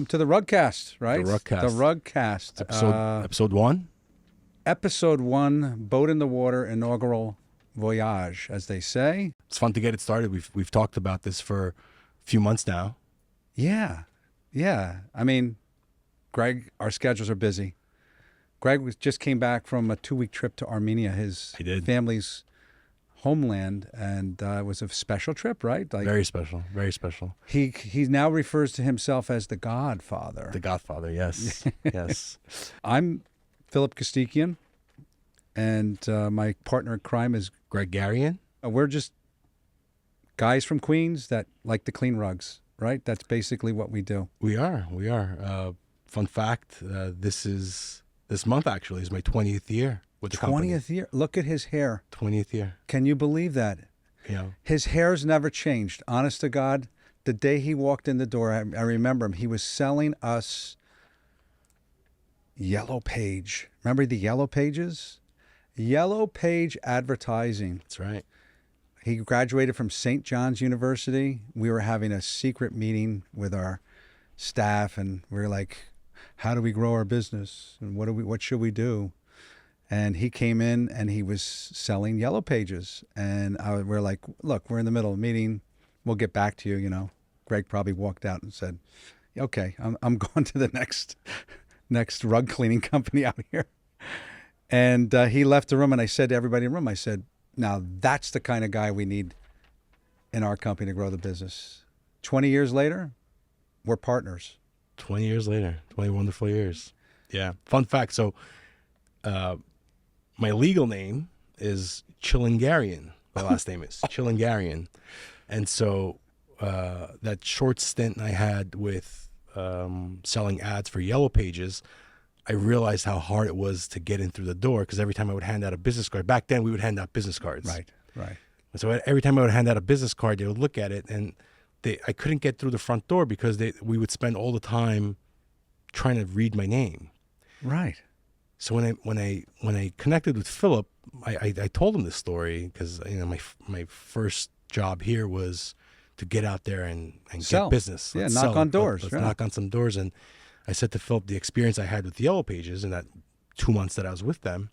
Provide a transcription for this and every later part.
to the RugCast, right? The RugCast. The RugCast. Episode 1? Episode 1, Boat in the Water, inaugural voyage, as they say. It's fun to get it started. We've talked about this for a few months now. Yeah. I mean, Greg, our schedules are busy. Greg just came back from a 2-week trip to Armenia, his family's homeland, and it was a special trip, right? Like, very special, very special. He now refers to himself as the Godfather. The Godfather, yes, yes. I'm Phillip Costikyan, and my partner in crime is Greg Garian. We're just guys from Queens that like to clean rugs, right? That's basically what we do. We are. Fun fact, this month actually is my 20th year with the company. 20th year? Look at his hair. 20th year. Can you believe that? Yeah. His hair's never changed. Honest to God, the day he walked in the door, I remember him. He was selling us Yellow Page. Remember the Yellow Pages? Yellow Page advertising. That's right. He graduated from St. John's University. We were having a secret meeting with our staff, and we were like, how do we grow our business? And what should we do? And he came in and he was selling Yellow Pages. And we're like, look, we're in the middle of a meeting. We'll get back to you, you know. Greg probably walked out and said, okay, I'm going to the next rug cleaning company out here. And he left the room, and I said to everybody in the room, I said, now that's the kind of guy we need in our company to grow the business. 20 years later, we're partners. 20 years later, 20 wonderful years. Yeah. Fun fact. So, my legal name is Chillingarian. My last name is Chillingarian. And so, that short stint I had with, selling ads for Yellow Pages, I realized how hard it was to get in through the door, because every time I would hand out a business card, back then we would hand out business cards. Right. And so every time I would hand out a business card, they would look at it, and I couldn't get through the front door because we would spend all the time trying to read my name. Right. So when I connected with Phillip, I told him this story because my first job here was to get out there and get business. Yeah, knock on doors. Let's knock on some doors. And I said to Phillip the experience I had with the Yellow Pages in that 2 months that I was with them,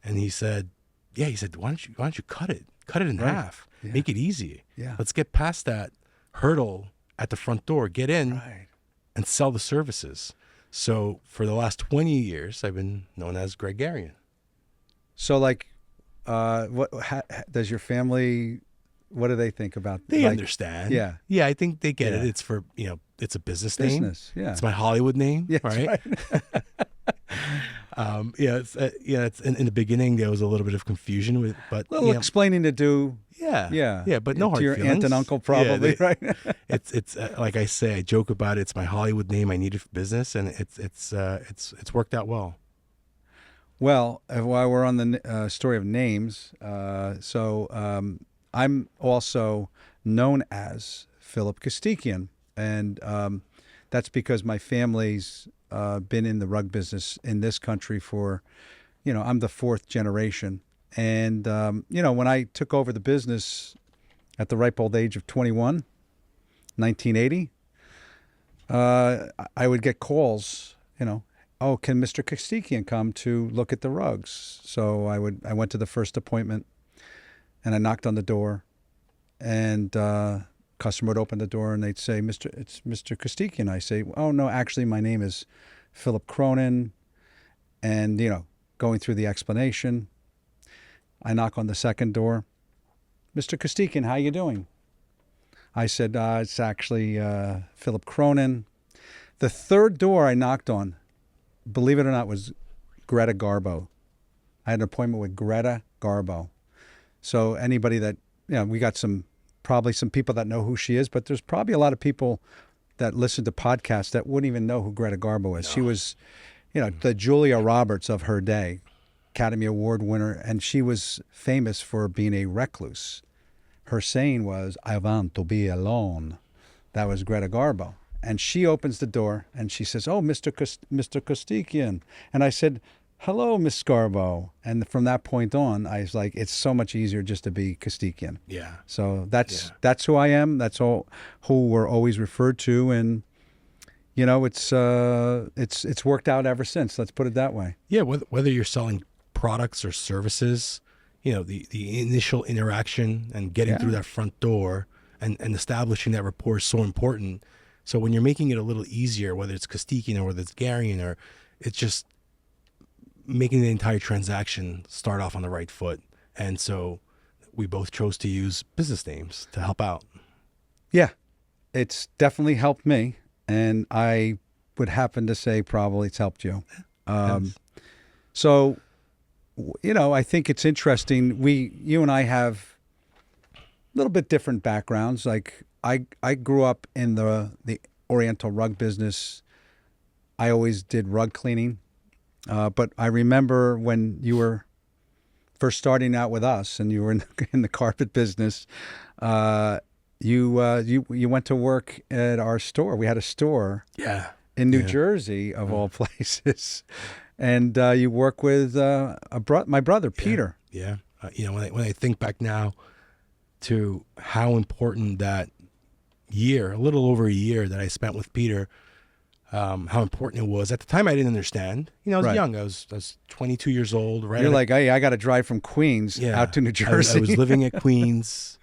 and he said, why don't you cut it in half, make it easy. Yeah. Let's get past that hurdle at the front door, get in and sell the services. So for the last 20 years, I've been known as Greg Garian. So like, does your family, what do they think about? They understand. Yeah. Yeah. I think they get it. It's for, it's a business name. Yeah. It's my Hollywood name. Yeah, right. It's in the beginning there was a little bit of confusion but a little explaining to do. Yeah, but no hard to your feelings. aunt and uncle probably, right? It's like I say, I joke about it. It's my Hollywood name. I need it for business, and it's worked out well. Well, while we're on the story of names, I'm also known as Phillip Costikyan, and that's because my family's been in the rug business in this country for, I'm the 4th generation. And, when I took over the business at the ripe old age of 21, 1980, I would get calls, oh, can Mr. Costikyan come to look at the rugs? So I went to the first appointment, and I knocked on the door, and customer would open the door, and they'd say, it's Mr. Costikyan. I say, oh, no, actually, my name is Phillip Cronin, and, going through the explanation. I knock on the second door. Mr. Costikyan, how you doing? I said, it's actually Phillip Cronin. The third door I knocked on, believe it or not, was Greta Garbo. I had an appointment with Greta Garbo. So anybody that, we got probably some people that know who she is, but there's probably a lot of people that listen to podcasts that wouldn't even know who Greta Garbo is. No. She was, the Julia Roberts of her day. Academy Award winner, and she was famous for being a recluse. Her saying was, I want to be alone. That was Greta Garbo. And she opens the door, and she says, oh, Mr. Costikyan. And I said, hello, Miss Garbo. And from that point on, I was like, it's so much easier just to be Costikyan. Yeah. So that's who I am. That's who we're always referred to. And, it's worked out ever since. Let's put it that way. Yeah, whether you're selling products or services, the initial interaction and getting through that front door and establishing that rapport is so important. So when you're making it a little easier, whether it's Costikyan or whether it's Garian, or it's just making the entire transaction start off on the right foot. And so we both chose to use business names to help out. Yeah, it's definitely helped me, and I would happen to say probably it's helped you. Yes. So, I think it's interesting. You and I have a little bit different backgrounds. Like I grew up in the Oriental rug business. I always did rug cleaning, but I remember when you were first starting out with us, and you were in the carpet business. You went to work at our store. We had a store. Yeah. In New Jersey, of all places, and you work with my brother Peter. Yeah. When I think back now to how important that year, a little over a year that I spent with Peter, how important it was. At the time, I didn't understand. I was young. I was 22 years old. Right. You're like, hey, I got to drive from Queens out to New Jersey. I was living at Queens,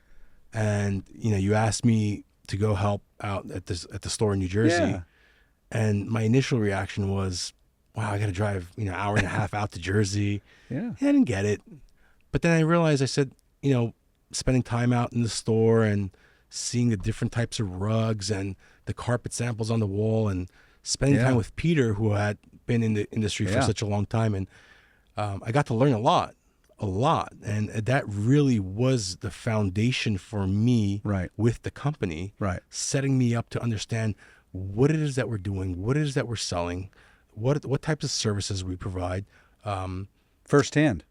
and you asked me to go help out at the store in New Jersey. Yeah. And my initial reaction was, wow, I got to drive, hour and a half out to Jersey. Yeah. I didn't get it. But then I realized, I said, spending time out in the store and seeing the different types of rugs and the carpet samples on the wall, and spending time with Peter, who had been in the industry for such a long time. And I got to learn a lot. And that really was the foundation for me with the company, setting me up to understand what it is that we're doing, what it is that we're selling, what types of services we provide. Firsthand.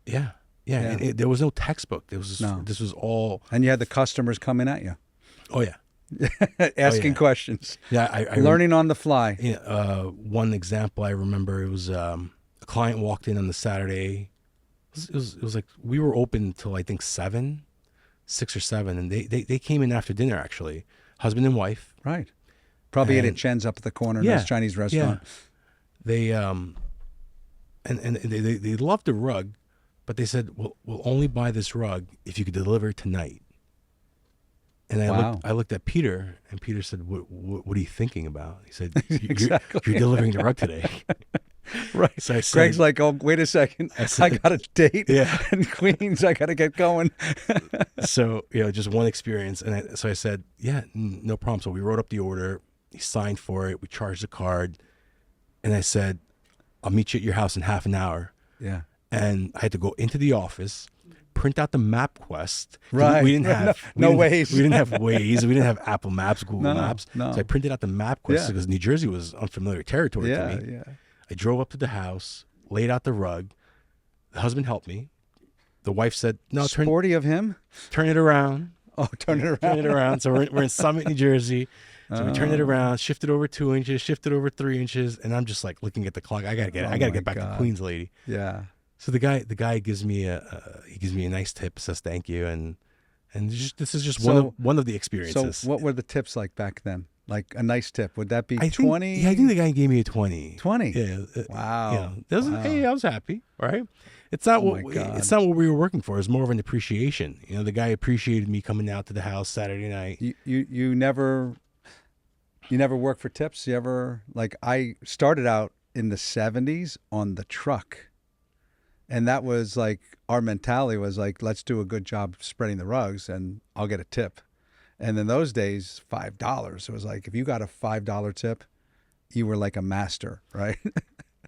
Yeah. And there was no textbook. This was all. And you had the customers coming at you. Oh, yeah. Asking questions. Yeah. I learning on the fly. One example I remember, it was a client walked in on the Saturday. It was like we were open till I think 6 or 7. And they came in after dinner, actually. Husband and wife. Right. Probably ate at Chen's up at the corner, nice Chinese restaurant. Yeah. They loved the rug, but they said, we'll only buy this rug if you could deliver it tonight. And I looked at Peter, and Peter said, what are you thinking about? He said, you're delivering the rug today. Right. So I said, Greg's like, oh, wait a second. I got a date Yeah. in Queens. I got to get going. So, just one experience. And so I said, yeah, no problem. So we wrote up the order. He signed for it. We charged the card. And I said, I'll meet you at your house in half an hour. Yeah. And I had to go into the office, print out the MapQuest. Right. We didn't have Waze. We didn't have Waze. We didn't have Apple Maps, Google Maps. No. So I printed out the MapQuest because New Jersey was unfamiliar territory to me. Yeah. I drove up to the house, laid out the rug. The husband helped me. The wife said, "No, sporty of him. Turn it around." Oh, turn it around. Turn it around. So we're in Summit, New Jersey. So we turned it around, shifted over 2 inches, shifted over 3 inches, and I'm just like looking at the clock. I gotta get back to Queens, lady. Yeah. So the guy gives me a nice tip, says thank you, and this is just one of the experiences. So what were the tips like back then? Like a nice tip, would that be 20? Yeah, I think the guy gave me a 20. 20. Yeah. Wow. Hey, I was happy, right? It's not it's not what we were working for. It's more of an appreciation. The guy appreciated me coming out to the house Saturday night. You never worked for tips? You ever, like, I started out in the 70s on the truck. And that was like, our mentality was like, let's do a good job spreading the rugs and I'll get a tip. And in those days, $5. It was like, if you got a $5 tip, you were like a master, right?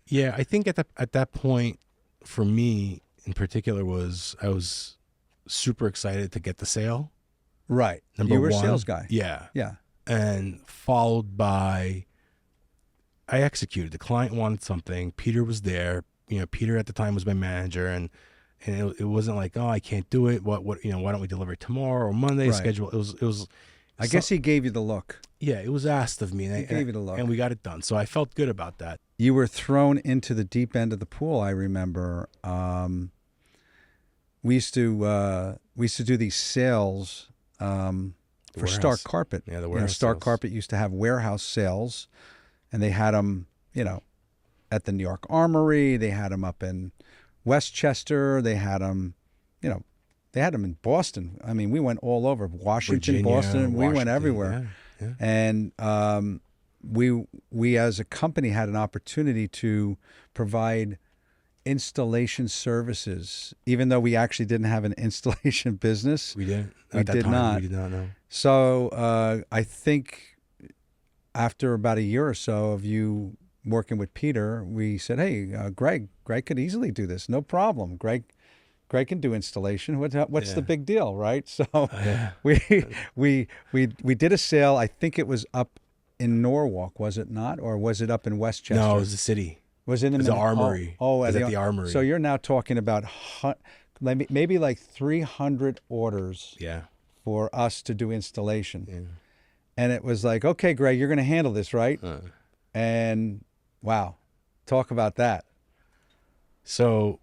Yeah, I think at that point, for me in particular, I was super excited to get the sale. Right. Number you were one, a sales guy. Yeah. Yeah. And followed by, I executed. The client wanted something. Peter was there. Peter at the time was my manager, and it wasn't like, oh, I can't do it. What why don't we deliver it tomorrow or Monday? Right. Schedule. It was. I guess he gave you the look. Yeah, it was asked of me, and he gave you the look, and we got it done. So I felt good about that. You were thrown into the deep end of the pool. I remember. We used to do these sales. The for warehouse. Star Carpet. Yeah, the You know, warehouse Star sales. Carpet used to have warehouse sales, and they had them, you know, at the New York Armory. They had them up in Westchester. They had them, you know, they had them in Boston. I mean, we went all over Washington, Virginia, Boston. We went Washington, everywhere. Yeah. And we as a company had an opportunity to provide installation services, even though we actually didn't have an installation business. We didn't. We At that did time, not. We did not know. So I think after about a year or so of you working with Peter, we said, "Hey, Greg could easily do this, no problem. Greg can do installation. What's Yeah. the big deal, right?" So Yeah. we did a sale. I think it was up in Norwalk, was it not, or was it up in Westchester? No, it was the city. Was it in the Armory. Oh, It was at the Armory. So you're now talking about maybe like 300 orders Yeah. for us to do installation. Yeah. And it was like, okay, Greg, you're going to handle this, right? And wow, talk about that. So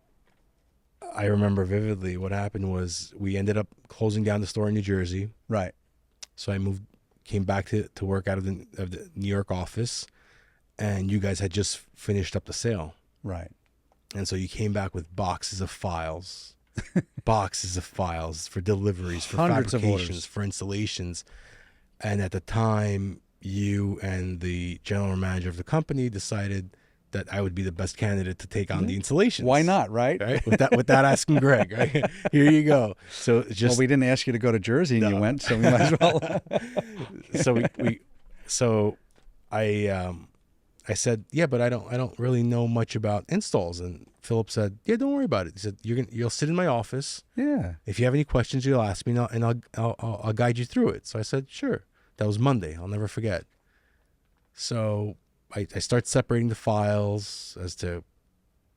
I remember vividly what happened was we ended up closing down the store in New Jersey. Right. So I came back to work out of the New York office, and you guys had just finished up the sale. Right. And so you came back with boxes of files, boxes of files for deliveries, for Hundreds of fabrications, orders. for installations. And at the time, you and the general manager of the company decided that I would be the best candidate to take on the installations. Why not, right? Right? Without asking Greg, right? Here you go. So just Well, we didn't ask you to go to Jersey and you went, so we might as well. so I said, yeah, but I don't really know much about installs. And Phillip said, yeah, don't worry about it. He said, you'll sit in my office. Yeah. If you have any questions, you'll ask me, and I'll guide you through it. So I said, sure. That was Monday. I'll never forget. So I start separating the files as to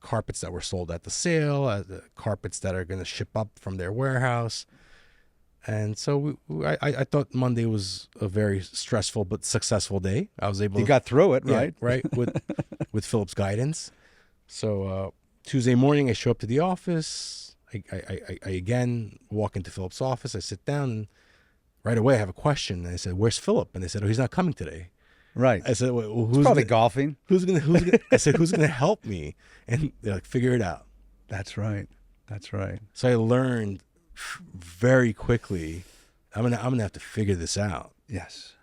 carpets that were sold at the sale, the carpets that are going to ship up from their warehouse. And so I thought Monday was a very stressful but successful day. I was able You got through it, right? Yeah, right, with Phillip's guidance. So Tuesday morning, I show up to the office. I again walk into Phillip's office. I sit down, and right away I have a question. And I said, "Where's Phillip?" And they said, "Oh, he's not coming today." Right. I said, well, He's probably golfing. Who's gonna? I said, "Who's gonna help me?" And they're like, "Figure it out." That's right. That's right. So I learned very quickly. I'm gonna have to figure this out. Yes.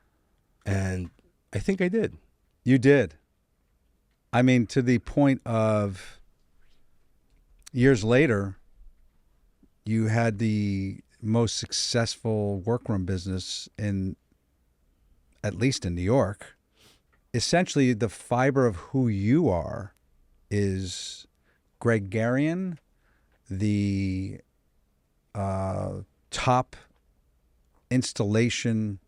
And I think I did. You did. I mean, to the point of years later, you had the most successful workroom business at least in New York. Essentially, the fiber of who you are is Greg Garian, the top installation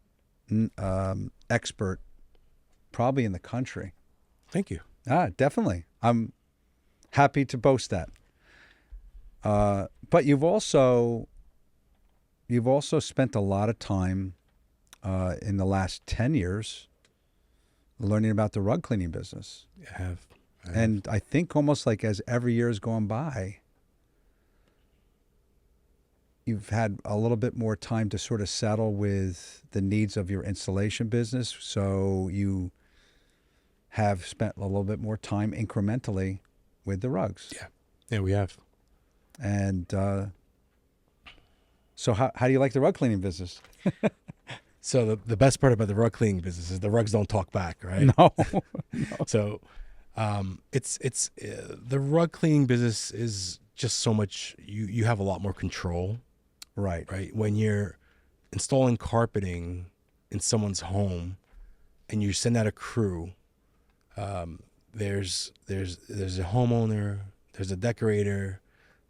expert probably in the country. Thank you. Definitely. I'm happy to boast that. But you've also spent a lot of time in the last 10 years learning about the rug cleaning business. I have. And I think almost like as every year has gone by, you've had a little bit more time to sort of settle with the needs of your installation business. So you have spent a little bit more time incrementally with the rugs. Yeah, we have. And so how do you like the rug cleaning business? So the best part about the rug cleaning business is the rugs don't talk back, right? No. So it's the rug cleaning business is just so much. You have a lot more control, Right. when you're installing carpeting in someone's home, and you send out a crew. There's a homeowner, there's a decorator,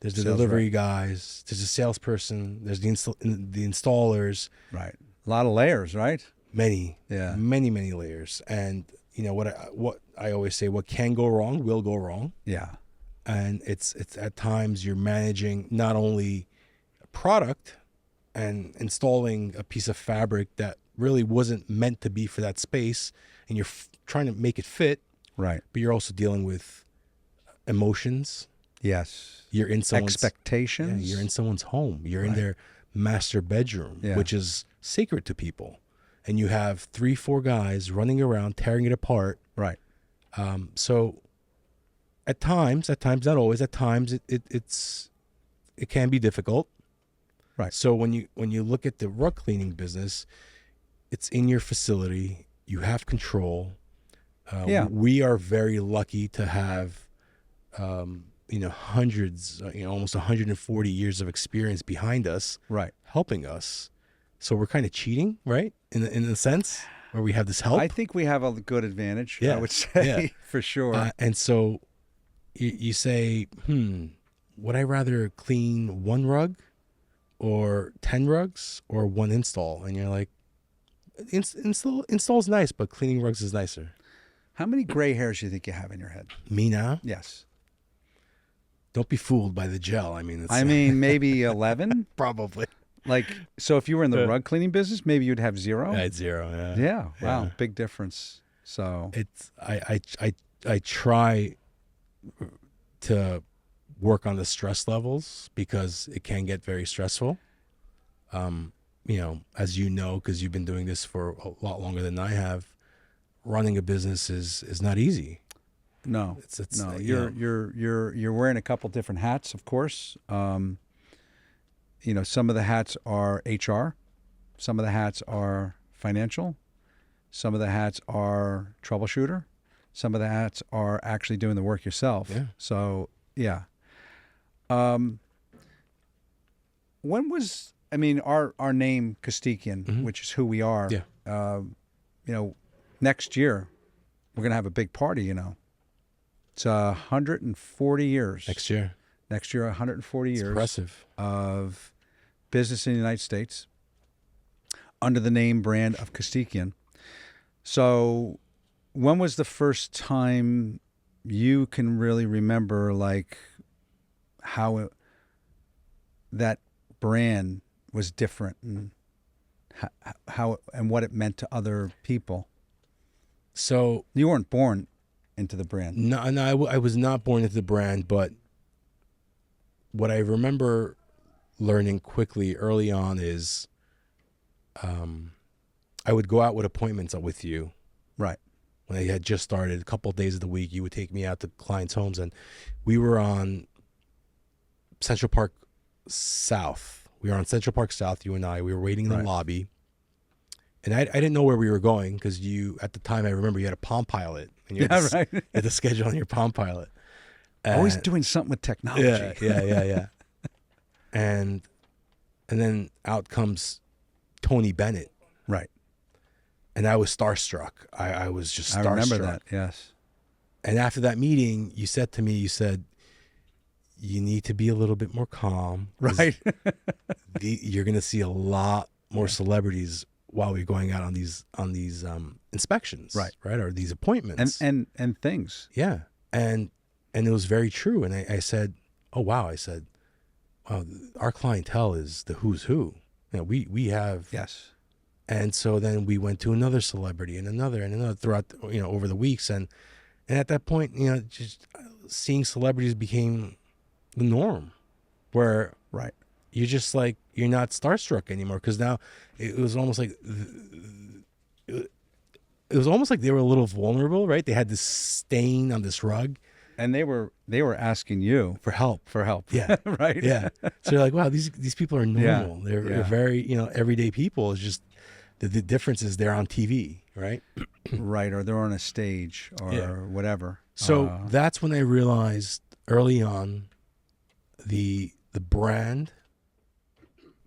there's the Sales delivery rep. guys, there's a salesperson, there's the installers. Right. A lot of layers, right? Many layers. And you know what I always say, what can go wrong will go wrong. Yeah. And it's at times you're managing not only a product and installing a piece of fabric that really wasn't meant to be for that space, and you're trying to make it fit, Right. but you're also dealing with emotions. Yes. You're in someone's Expectations. you're in someone's home. You're in Right. their master bedroom, Yeah. which is sacred to people. And you have 3-4 guys running around tearing it apart. Right. So at times, not always, at times it can be difficult. Right. So when you look at the rug cleaning business, it's in your facility. You have control. We are very lucky to have, hundreds, almost 140 years of experience behind us, Right. helping us. So we're kind of cheating, right? In a sense, where we have this help. I think we have a good advantage. Yeah. I would say Yeah. for sure. And so you say, would I rather clean 1 rug or 10 rugs or 1 install? And you're like, install's nice, but cleaning rugs is nicer. How many gray hairs do you think you have in your head? Me now? Yes. Don't be fooled by the gel. I mean, Maybe 11. probably. Like, so if you were in the rug cleaning business, maybe you'd have 0. I had 0. Yeah. Yeah. Wow. Yeah. Big difference. So It's I try to work on the stress levels because it can get very stressful. As you know, because you've been doing this for a lot longer than I have, running a business is not easy. no, It's no. You're wearing a couple different hats, of course. Some of the hats are HR, some of the hats are financial, some of the hats are troubleshooter, some of the hats are actually doing the work yourself. Yeah. So yeah. When was our name Costikyan, which is who we are. Yeah. Next year we're gonna have a big party. It's 140 years. Next year. 140 years. Impressive. Of business in the United States under the name brand of Costikyan. So when was the first time you can really remember how that brand was different and how and what it meant to other people? So You weren't born into the brand. no, I was not born into the brand, but what I remember learning quickly early on is I would go out with appointments with you. Right. When I had just started, a couple of days of the week, you would take me out to clients' homes, and we were on Central Park South. We were on Central Park South, you and I. We were waiting in the lobby, and I didn't know where we were going because at the time, I remember you had a Palm Pilot, and you had to schedule on your Palm Pilot. Always doing something with technology. Yeah. And then out comes Tony Bennett. Right. And I was starstruck. I was just starstruck. I remember that, yes. And after that meeting, you said to me, you need to be a little bit more calm. Right. You're going to see a lot more celebrities while we're going out on these inspections. Right. Or these appointments. And things. Yeah. And it was very true. And I said, oh, wow. I said, wow, our clientele is the who's who. We have. Yes. And so then we went to another celebrity and another throughout, over the weeks. And at that point, just seeing celebrities became the norm where you're just like, you're not starstruck anymore. Because now it was almost like, they were a little vulnerable, right? They had this stain on this rug. And they were asking you for help. Yeah. Right. Yeah. So you're like, wow, these people are normal. Yeah. They're very, everyday people. It's just the difference is they're on TV, right? Right. Or they're on a stage or whatever. So that's when I realized early on the brand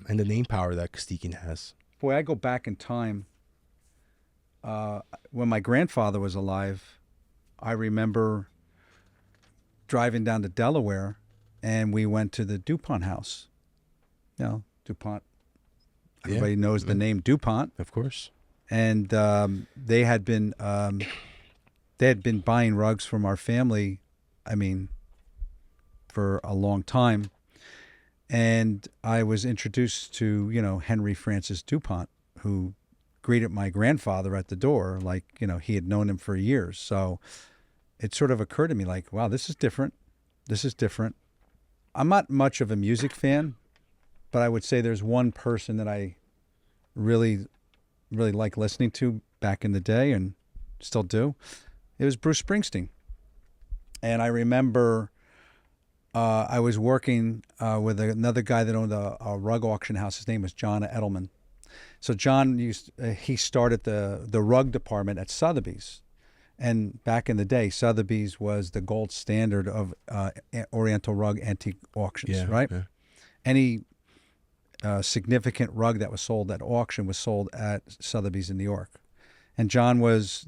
and the name power that Costikyan has. Boy, I go back in time. When my grandfather was alive, I remember driving down to Delaware, and we went to the DuPont house. DuPont. Everybody knows the name DuPont, of course. And they had been buying rugs from our family. For a long time, and I was introduced to Henry Francis DuPont, who greeted my grandfather at the door like he had known him for years. So it sort of occurred to me like, wow, this is different. I'm not much of a music fan, but I would say there's one person that I really, really liked listening to back in the day and still do, it was Bruce Springsteen. And I remember I was working with another guy that owned a rug auction house. His name was John Edelman. So John he started the rug department at Sotheby's. And back in the day, Sotheby's was the gold standard of Oriental rug antique auctions, right? Yeah. Any significant rug that was sold at auction was sold at Sotheby's in New York. And John was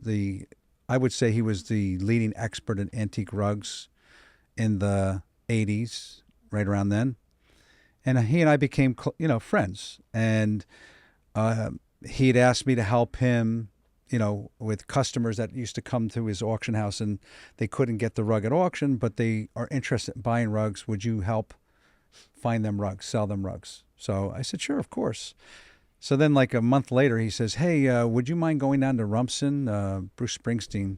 I would say he was the leading expert in antique rugs in the 80s, right around then. And he and I became, friends. And he had asked me to help him, with customers that used to come to his auction house and they couldn't get the rug at auction, but they are interested in buying rugs. Would you help find them rugs, sell them rugs? So I said, sure, of course. So then like a month later, he says, hey, would you mind going down to Rumson? Bruce Springsteen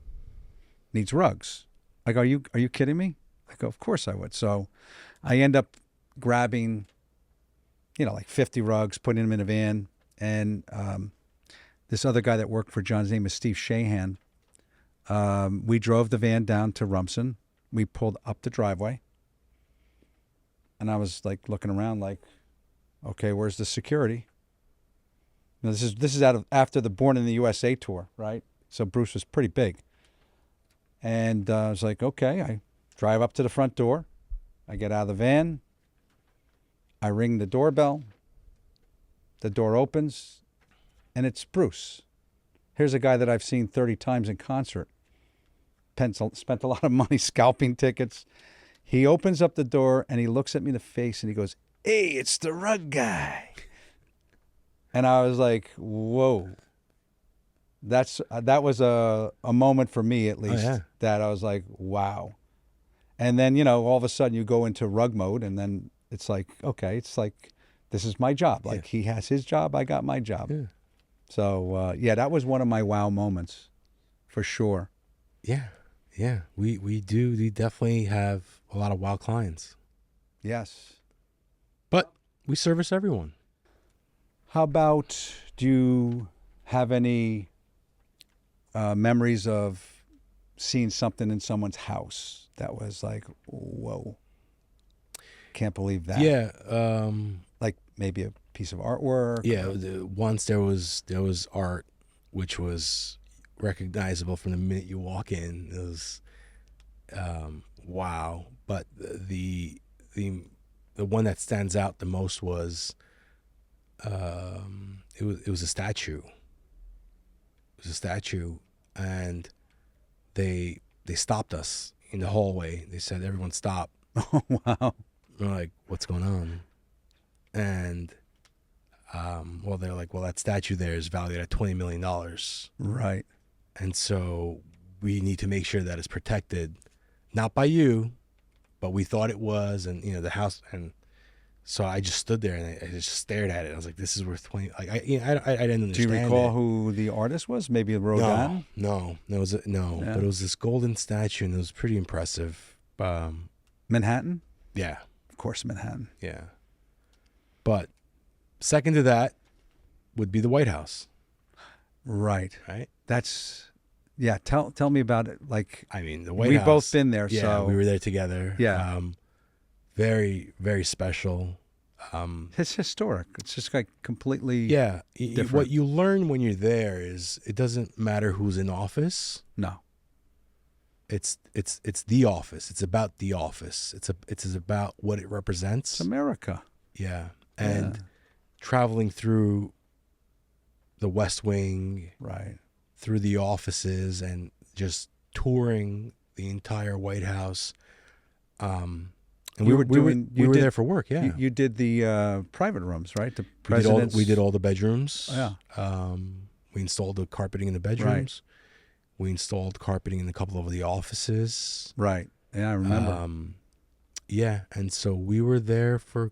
needs rugs. I go, are you kidding me? I go, of course I would. So I end up grabbing, like 50 rugs, putting them in a van. And this other guy that worked for John's name is Steve Shahan. We drove the van down to Rumson. We pulled up the driveway. And I was like looking around like, okay, where's the security? Now, this is after the Born in the USA tour, right? So Bruce was pretty big. And I was like, okay, I drive up to the front door. I get out of the van. I ring the doorbell. The door opens, and it's Bruce. Here's a guy that I've seen 30 times in concert. Spent a lot of money scalping tickets. He opens up the door, and he looks at me in the face, and he goes, hey, it's the rug guy. And I was like, whoa. That was a moment for me, at least, that I was like, wow. And then, all of a sudden you go into rug mode, and then it's like, okay, it's like, this is my job. Like he has his job, I got my job. Yeah. So, that was one of my wow moments for sure. Yeah. Yeah. We definitely have a lot of wow clients. Yes. But we service everyone. How about, do you have any memories of seeing something in someone's house that was like, whoa, can't believe that? Yeah. Like maybe a piece of artwork? Yeah. Once there was art, which was recognizable from the minute you walk in. It was wow. But the one that stands out the most was it was a statue. It was a statue, and they stopped us in the hallway. They said, "Everyone stop." Oh, wow. We're like, "What's going on?" And well, they're like, "Well, that statue there is valued at $20 million." Right. And so we need to make sure that it's protected, not by you, but we thought it was, and the house. And so I just stood there and I just stared at it. I was like, "This is worth 20." Like I didn't understand. Do you recall it. who the artist was? Maybe Rodin? No, it was no. Yeah. But it was this golden statue, and it was pretty impressive. Manhattan? Yeah, Of course, Manhattan. yeah. But second to that would be the White House. Right. Right. That's, yeah. Tell me about it. Like, I mean, the White we've House. both been there. Yeah, so we were there together. Yeah. Very, very special. It's historic. It's just like completely Yeah. different. What you learn when you're there is it doesn't matter who's in office. No. It's the office. It's about the office. It's about what it represents. It's America. Yeah. And traveling through the West Wing, Right. through the offices, and just touring the entire White House. And we were there for work. Yeah. You did the private rooms, right? The we did, president's. we did all the bedrooms. Yeah. We installed the carpeting in the bedrooms. We installed carpeting in a couple of the offices. Right. Yeah, I remember. Yeah. And so we were there for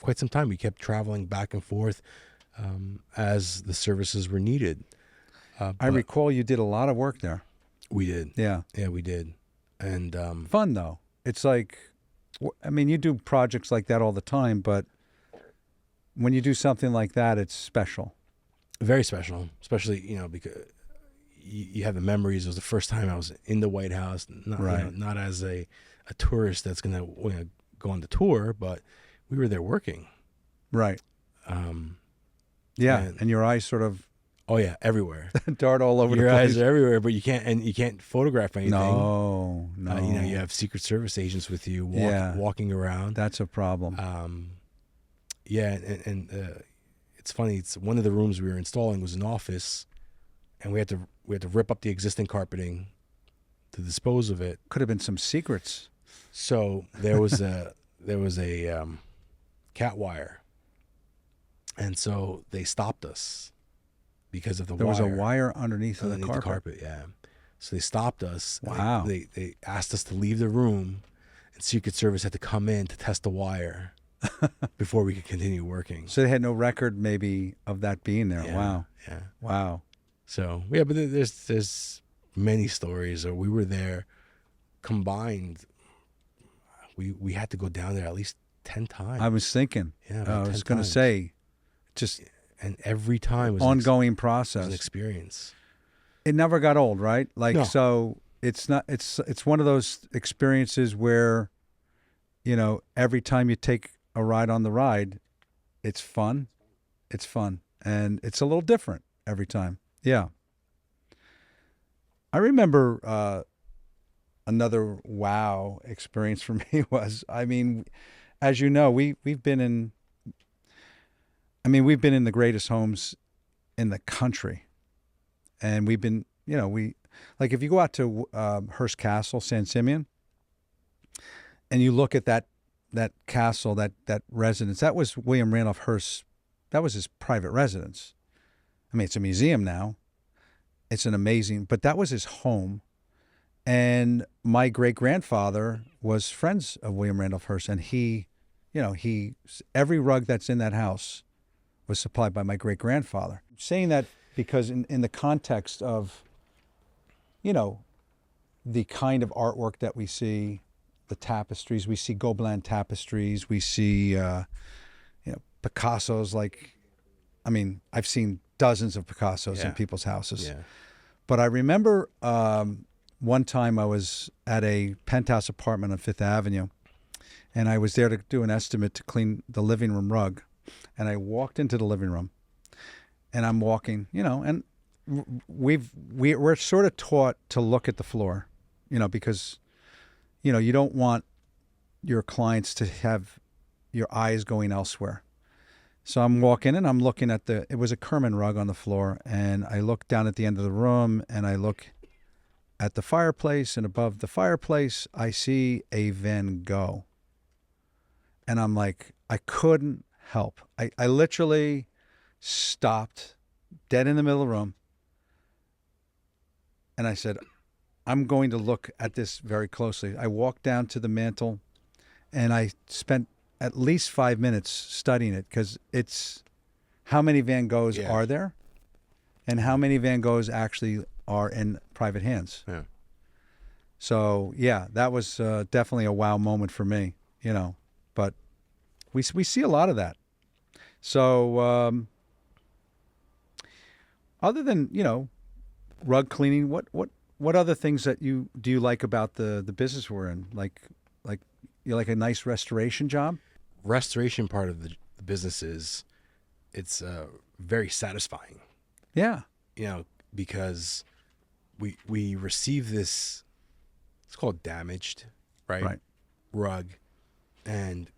quite some time. We kept traveling back and forth as the services were needed. I recall you did a lot of work there. We did. Yeah. Yeah, we did. And Fun though. It's like, I mean, you do projects like that all the time, but when you do something like that, it's special. Very special, especially, because you have the memories. It was the first time I was in the White House, not as a tourist that's going to go on the tour, but we were there working. Right. And your eyes sort of oh yeah, everywhere. dart all over the place. Your eyes are everywhere, but you can't photograph anything. No. You have Secret Service agents with you walking around. That's a problem. It's funny. It's one of the rooms we were installing was an office, and we had to rip up the existing carpeting to dispose of it. Could have been some secrets. So there was a cat wire, and so they stopped us because of the wire. There was a wire underneath the carpet. Yeah. So they stopped us. Wow. They asked us to leave the room, and Secret Service had to come in to test the wire before we could continue working. So they had no record maybe of that being there. Yeah, Wow. Yeah. Wow. So yeah, but there's many stories. Or we were there combined. We had to go down there at least 10 times. I was thinking. Yeah, I was going to say, just and every time was ongoing process. It was an experience. It never got old, right? Like No. So it's not. It's one of those experiences where, every time you take a ride on the ride, it's fun. It's fun, and it's a little different every time. Yeah. I remember another wow experience for me was, as you know, we've been in the greatest homes in the country, and we've been, if you go out to Hearst Castle, San Simeon, and you look at that castle, that residence, that was William Randolph Hearst. That was his private residence. It's a museum now. It's an amazing, but that was his home. And my great-grandfather was friends of William Randolph Hearst, and every rug that's in that house was supplied by my great-grandfather. I'm saying that because in the context of, the kind of artwork that we see, the tapestries, we see Gobelin tapestries, we see, Picasso's. I've seen dozens of Picassos in people's houses. Yeah. But I remember one time I was at a penthouse apartment on Fifth Avenue, and I was there to do an estimate to clean the living room rug. And I walked into the living room, and I'm walking, and we're sort of taught to look at the floor, because, you don't want your clients to have your eyes going elsewhere. So I'm walking and I'm looking at it was a Kerman rug on the floor, and I look down at the end of the room and I look at the fireplace, and above the fireplace, I see a Van Gogh. And I'm like, I couldn't help. I literally stopped dead in the middle of the room. And I said, I'm going to look at this very closely. I walked down to the mantle, and I spent at least 5 minutes studying it, because it's how many Van Goghs are there, and how many Van Goghs actually are in private hands. Yeah. So yeah, that was definitely a wow moment for me, but we see a lot of that. So other than, rug cleaning, what other things that do you like about the business we're in? Like you like a nice restoration job? Restoration part of the business it's very satisfying. Yeah. Because we receive this, it's called damaged, right? Rug, and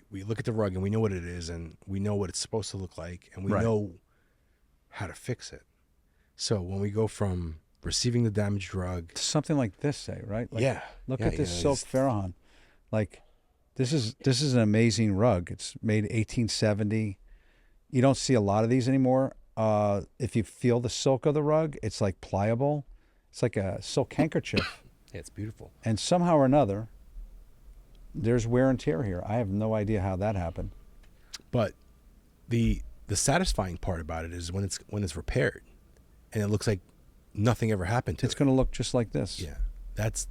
we look at the rug and we know what it is, and we know what it's supposed to look like, and we know how to fix it. So when we go from receiving the damaged rug, something like this, say, right? Look at this silk it's Farallon. This is an amazing rug. It's made 1870. You don't see a lot of these anymore. If you feel the silk of the rug, it's like pliable. It's like a silk handkerchief. Yeah, it's beautiful. And somehow or another, there's wear and tear here. I have no idea how that happened. But the satisfying part about it is when it's repaired, and it looks like nothing ever happened to it. It's going to look just like this. Yeah, that's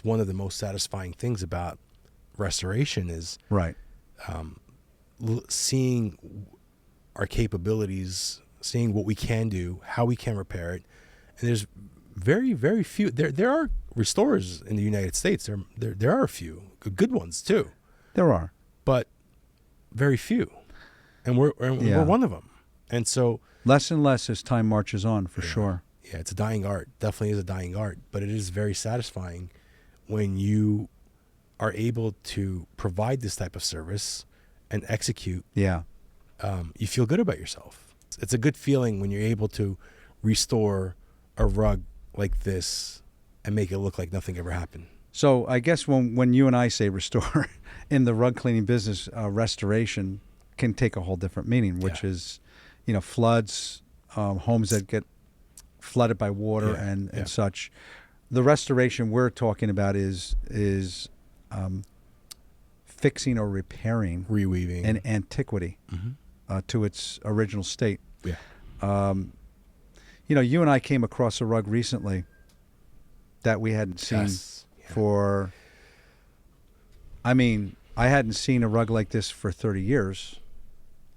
one of the most satisfying things about restoration is seeing our capabilities, seeing what we can do, how we can repair it. And there's very, very few. There are restorers in the United States. There are a few good ones too, There are. but very few, and we're one of them. And so Less and less as time marches on, for sure. yeah, it's a dying art. Definitely is a dying art, but it is very satisfying when you are able to provide this type of service and execute. Yeah. You feel good about yourself. It's a good feeling when you're able to restore a rug like this and make it look like nothing ever happened. So I guess when you and I say restore in the rug cleaning business, restoration can take a whole different meaning, which is, floods, homes that get flooded by water and such. The restoration we're talking about is fixing or repairing, Reweaving an antiquity to its original state. Yeah. You and I came across a rug recently that we hadn't seen for, I hadn't seen a rug like this for 30 years.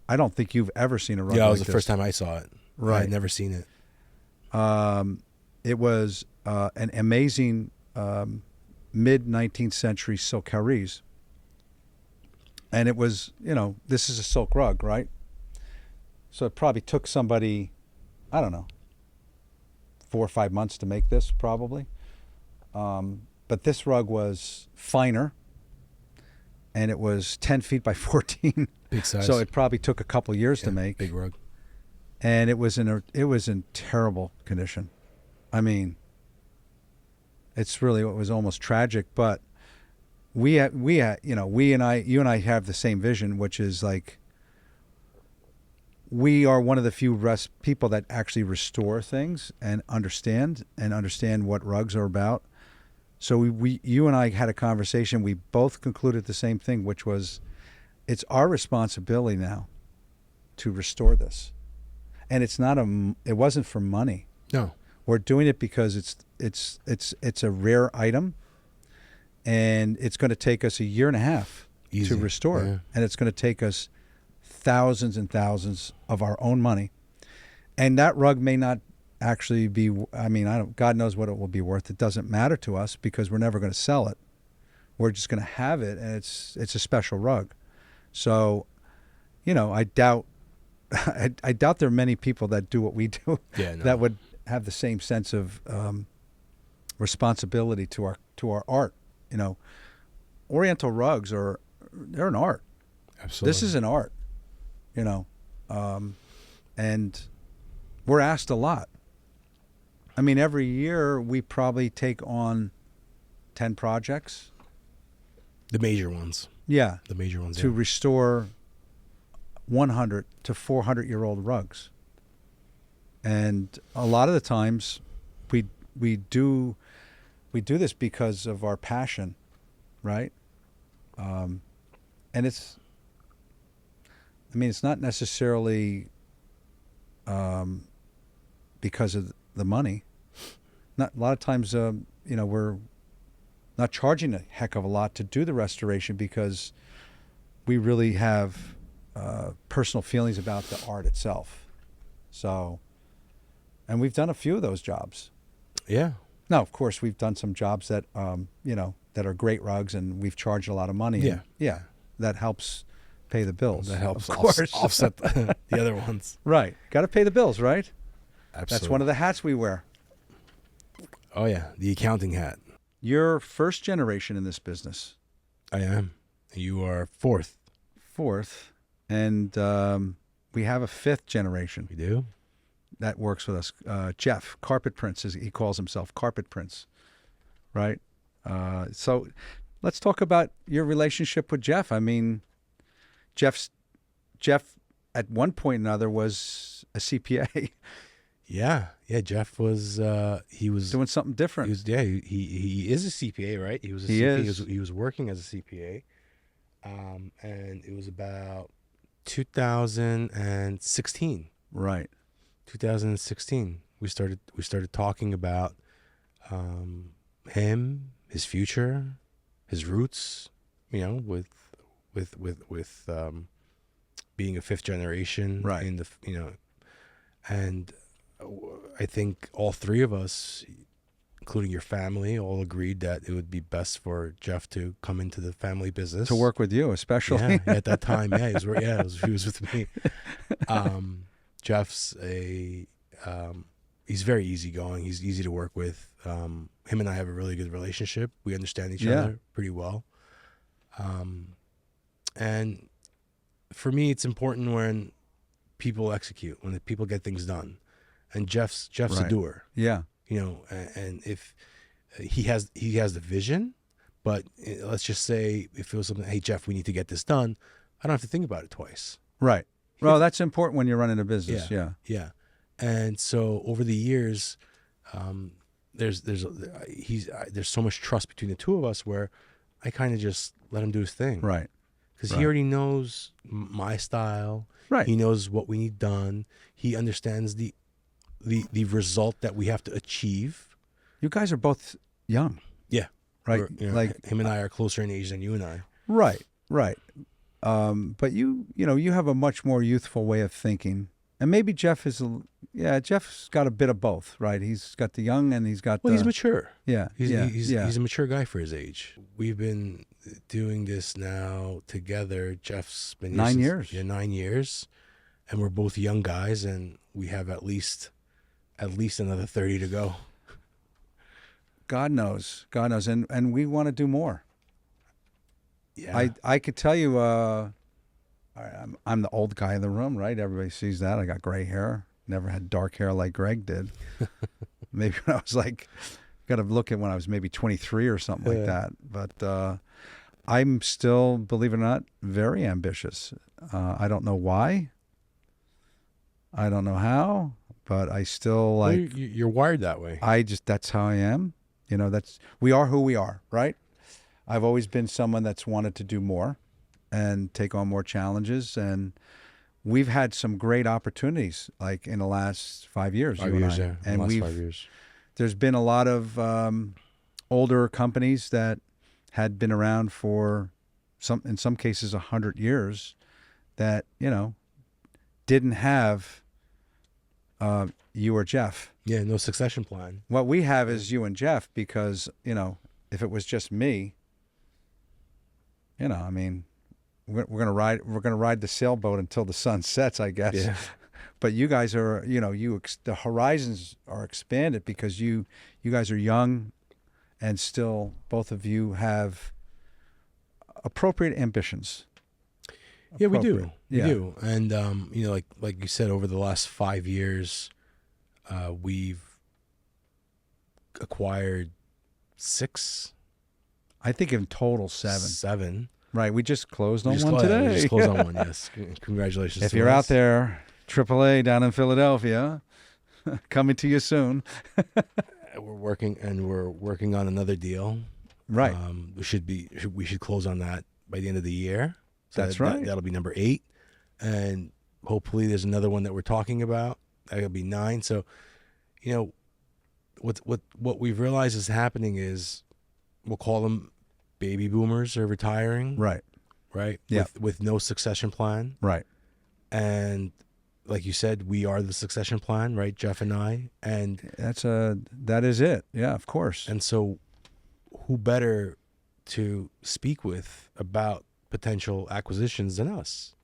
I don't think you've ever seen a rug like this. Yeah, it was the first time I saw it. Right. I'd never seen it. It was an amazing mid-19th century silk haris. And it was, this is a silk rug, right? So it probably took somebody, I don't know, 4 or 5 months to make this, probably. But this rug was finer, and it was 10 feet by 14. Big size. So it probably took a couple years to make. Big rug. And it was in terrible condition. It was almost tragic. But you and I have the same vision, which is like, we are one of the few people that actually restore things and understand what rugs are about. So you and I had a conversation. We both concluded the same thing, which was, it's our responsibility now to restore this. And it wasn't for money. No. We're doing it because it's a rare item, and it's going to take us 1.5 years to restore it. And it's going to take us thousands and thousands of our own money. And that rug may not actually be, God knows what it will be worth. It doesn't matter to us because we're never going to sell it. We're just going to have it, and it's a special rug. So, I doubt there are many people that do what we do that would have the same sense of responsibility to our art. Oriental rugs they're an art. Absolutely. This is an art, and we're asked a lot. Every year we probably take on 10 projects. The major ones. Yeah. The major ones. To restore 100 to 400-year-old rugs. And a lot of the times we do this because of our passion, right? And it's not necessarily because of the money. A lot of times, we're not charging a heck of a lot to do the restoration because we really have personal feelings about the art itself. So, and we've done a few of those jobs. Yeah. Now, of course, we've done some jobs that, that are great rugs, and we've charged a lot of money. Yeah. And, yeah. That helps pay the bills. That helps, of course. offset the other ones. Right. Got to pay the bills, right? Absolutely. That's one of the hats we wear. Oh, yeah. The accounting hat. You're first generation in this business. I am. You are fourth. And we have a 5th generation. We do? That works with us. Jeff, Carpet Prince, he calls himself Carpet Prince, right? So let's talk about your relationship with Jeff. Jeff at one point or another was a CPA. Yeah. Jeff was he was doing something different. He is a CPA, right? He was a CPA. He was working as a CPA. And it was about 2016. Right. 2016. We started talking about him, his future, his roots, with being a fifth generation Right. in the, and I think all three of us, including your family, all agreed that it would be best for Jeff to come into the family business To work with you, especially. Yeah, at that time, he was with me. Jeff's he's very easygoing. He's easy to work with. Him and I have a really good relationship. We understand each other pretty well. And for me, it's important when people execute, when the people get things done. And Jeff's a Right. doer. Yeah. And if he has the vision, but let's just say if it was something, hey Jeff, we need to get this done, I don't have to think about it twice. Right. Well, that's important when you're running a business. Yeah. Yeah. And so over the years, there's so much trust between the two of us where I kind of just let him do his thing. Right. Because he already knows my style. Right. He knows what we need done. He understands the result that we have to achieve. You guys are both young. Yeah. Right. Like him and I are closer in age than you and I. Right. Right. But you have a much more youthful way of thinking. And maybe Jeff's got a bit of both, right? He's got the young and he's got he's mature. Yeah. He's a mature guy for his age. We've been doing this now together. Jeff's been 9 years. Yeah, 9 years. And we're both young guys, and we have at least another 30 to go. God knows. And we want to do more. Yeah. I could tell you, I'm the old guy in the room, right? Everybody sees that. I got gray hair. Never had dark hair like Greg did. Maybe when I was got to look at when I was maybe 23 or something like that. But I'm still, believe it or not, very ambitious. I don't know why. I don't know how, but I still you're wired that way. That's how I am. We are who we are, right? I've always been someone that's wanted to do more and take on more challenges. And we've had some great opportunities, like in the last 5 years. 5 years, yeah. And last 5 years. There's been a lot of older companies that had been around for in some cases 100 years that, didn't have you or Jeff. Yeah, no succession plan. What we have is you and Jeff because, if it was just me, I mean, we're gonna ride the sailboat until the sun sets, I guess. Yeah. But you guys are, the horizons are expanded because you guys are young, and still both of you have appropriate ambitions. Yeah, we do. We Yeah. do. And like you said, over the last 5 years, we've acquired 6. I think in total 7. 7. Right. We just closed on one today. We just closed on one. Yes. Congratulations. If to you're us. out there, AAA down in Philadelphia, coming to you soon. we're working on another deal. Right. We should close on that by the end of the year. So That's right. That'll be number 8, and hopefully there's another one that we're talking about. That'll be 9. So, what we've realized is happening is, we'll call them baby boomers are retiring. Right. Right. Yeah. With no succession plan. Right. And like you said, we are the succession plan, right? Jeff and I. And that is it. Yeah, of course. And so who better to speak with about potential acquisitions than us?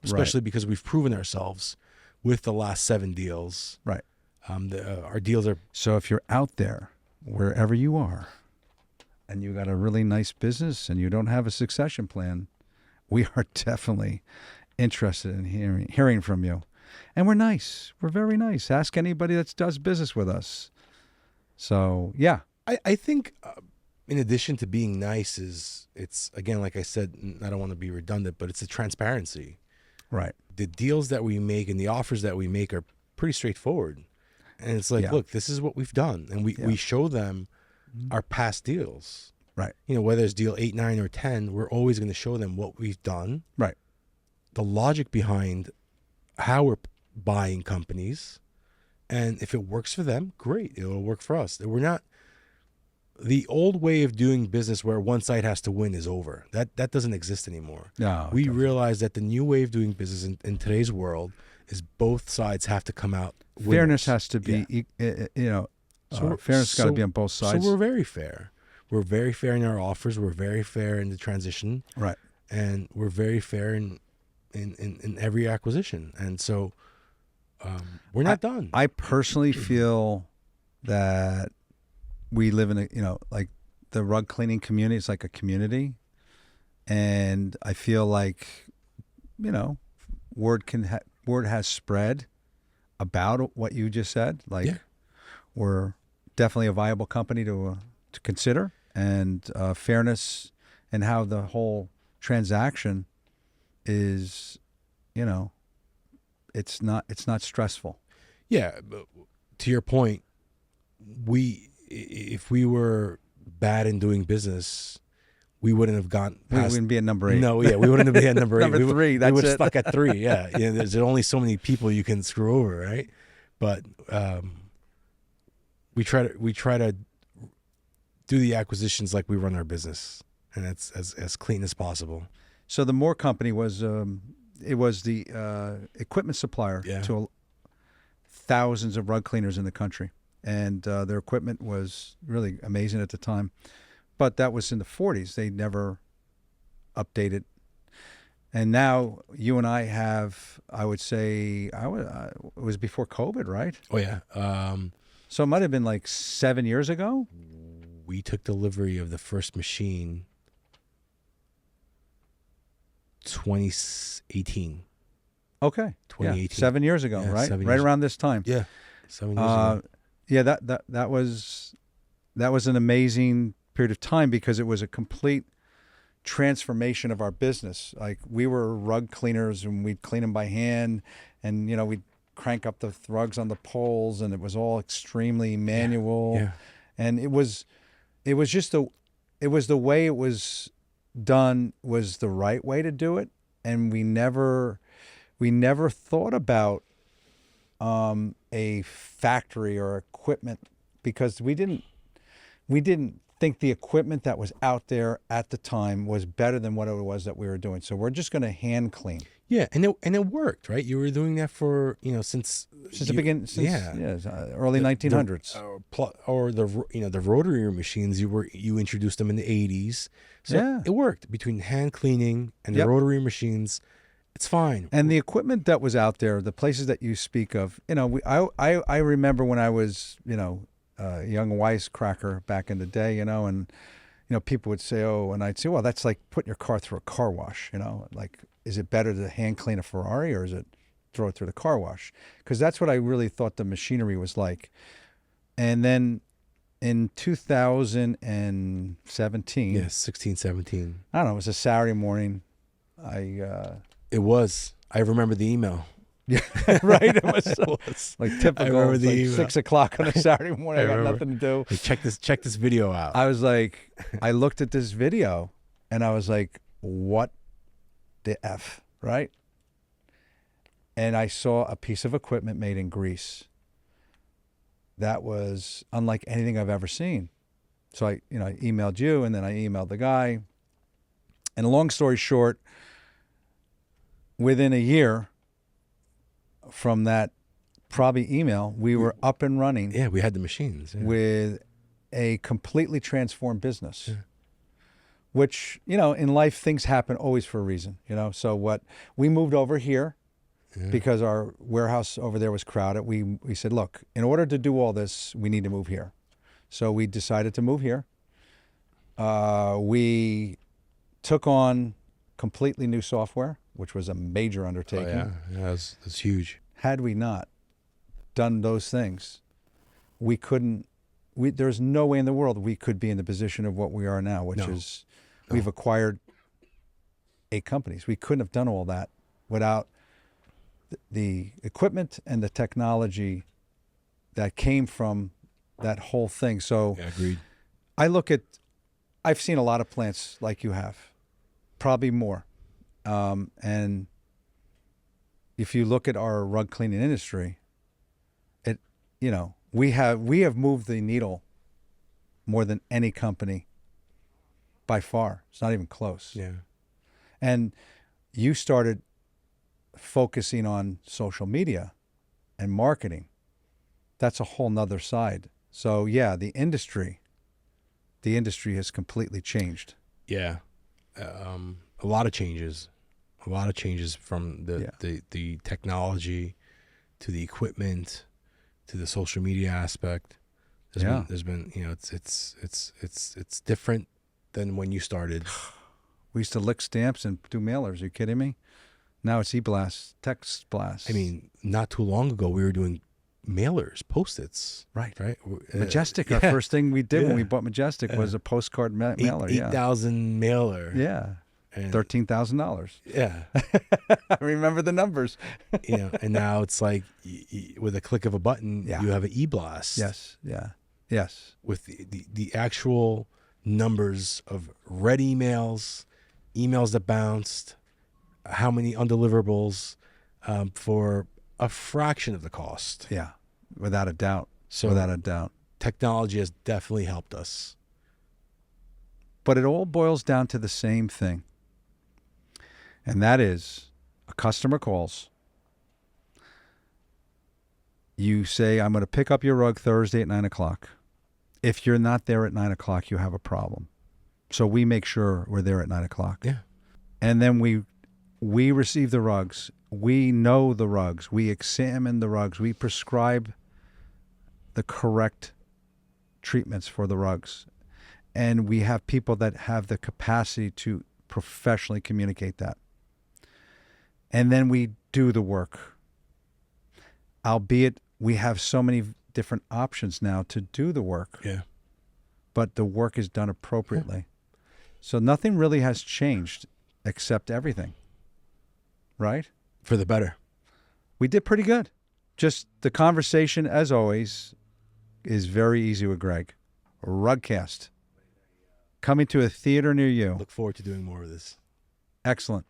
Especially because we've proven ourselves with the last 7 deals. Right. Our deals are. So if you're out there, wherever you are, and you got a really nice business and you don't have a succession plan, we are definitely interested in hearing from you. And we're nice. We're very nice. Ask anybody that does business with us. So, yeah. I think in addition to being nice it's, again, like I said, I don't want to be redundant, but it's the transparency. Right. The deals that we make and the offers that we make are pretty straightforward. And it's like, look, this is what we've done. And we show them our past deals. Right. Whether it's deal 8, 9, or 10, we're always going to show them what we've done. Right. The logic behind how we're buying companies. And if it works for them, great. It'll work for us. We're not the old way of doing business where one side has to win is over. That doesn't exist anymore. No, We realize that the new way of doing business in today's world is both sides have to come out winners. fairness has to be, fairness got to be on both sides. So we're very fair. We're very fair in our offers. We're very fair in the transition. Right. And we're very fair in every acquisition. And so we're not done. I personally feel that we live in like the rug cleaning community. It's like a community. And I feel like, word has spread about what you just said. Like we're definitely a viable company to consider, and fairness and how the whole transaction is, it's not stressful. Yeah, but to your point, if we were bad in doing business, we wouldn't have gone past. We wouldn't be at number 8. No, yeah, we wouldn't have been at number 8. Number 3. That's we would have it. stuck at 3. Yeah, there's only so many people you can screw over, right? But we try to do the acquisitions like we run our business, and it's as clean as possible. So the Moore Company was it was the equipment supplier to thousands of rug cleaners in the country, and their equipment was really amazing at the time. But that was in the 40s. They never updated. And now you and I have, I would say, it was before COVID, right? Oh yeah. So it might have been like 7 years ago. We took delivery of the first machine 2018. Okay. 2018. Yeah, 7 years ago, right? 7 Right years. around this time. Yeah. 7 years ago. Yeah, that was an amazing period of time because it was a complete transformation of our business. Like we were rug cleaners and we'd clean them by hand, and we'd crank up the rugs on the poles, and it was all extremely manual. Yeah. And it was just the way it was done was the right way to do it, and we never thought about a factory or equipment because we didn't think the equipment that was out there at the time was better than what it was that we were doing. So we're just going to hand clean. Yeah, and it worked, right? You were doing that for since the beginning, early 1900s. Or the rotary machines you introduced them in the 80s. So it worked between hand cleaning and the rotary machines. It's fine. And the equipment that was out there, the places that you speak of, I remember when I was a young wisecracker back in the day, and people would say, and I'd say, well, that's like putting your car through a car wash, like, is it better to hand clean a Ferrari or is it throw it through the car wash? Because that's what I really thought the machinery was like. And then in 2017, 16, 17, I don't know, it was a Saturday morning. It was. I remember the email. Yeah, right. It was like typical. I remember the email. 6 o'clock on a Saturday morning. I got nothing to do. Hey, check this video out. I was like, I looked at this video and I was like, what the F, right? And I saw a piece of equipment made in Greece that was unlike anything I've ever seen. So I emailed you, and then I emailed the guy. And long story short, within a year from that probably email, we were up and running. Yeah, we had the machines. Yeah. With a completely transformed business. Yeah. Which, in life, things happen always for a reason, So we moved over here because our warehouse over there was crowded. We said, look, in order to do all this, we need to move here. So we decided to move here. We took on completely new software, which was a major undertaking. Oh, yeah, that's huge. Had we not done those things, there's no way in the world we could be in the position of what we are now, which is we've acquired 8 companies. We couldn't have done all that without the equipment and the technology that came from that whole thing. So agreed. I've seen a lot of plants like you have, probably more. And if you look at our rug cleaning industry, we have moved the needle more than any company by far. It's not even close. Yeah. And you started focusing on social media and marketing. That's a whole nother side. So yeah, the industry has completely changed. Yeah. A lot of changes. A lot of changes from the technology to the equipment to the social media aspect. There's been it's different than when you started. We used to lick stamps and do mailers. Are you kidding me? Now it's e-blasts, text blasts. I mean, not too long ago we were doing mailers, Post-its. Right. Right. Majestic. Our first thing we did when we Yeah. bought Majestic was a postcard mailer. 8,000 mailer. Yeah. And $13,000. yeah. I remember the numbers. And now it's like with a click of a button, you have an e-blast. Yes. Yeah. Yes. With the actual numbers of read emails, emails that bounced, how many undeliverables, for a fraction of the cost. Yeah. Without a doubt. So Without a doubt. Technology has definitely helped us. But it all boils down to the same thing. And that is, a customer calls. You say, I'm going to pick up your rug Thursday at 9 o'clock. If you're not there at 9 o'clock, you have a problem. So we make sure we're there at 9 o'clock. Yeah. And then we receive the rugs. We know the rugs. We examine the rugs. We prescribe the correct treatments for the rugs. And we have people that have the capacity to professionally communicate that. And then we do the work. Albeit we have so many different options now to do the work. Yeah. But the work is done appropriately. So nothing really has changed except everything. Right? For the better. We did pretty good. Just the conversation, as always, is very easy with Greg. RugCast. Coming to a theater near you. Look forward to doing more of this. Excellent.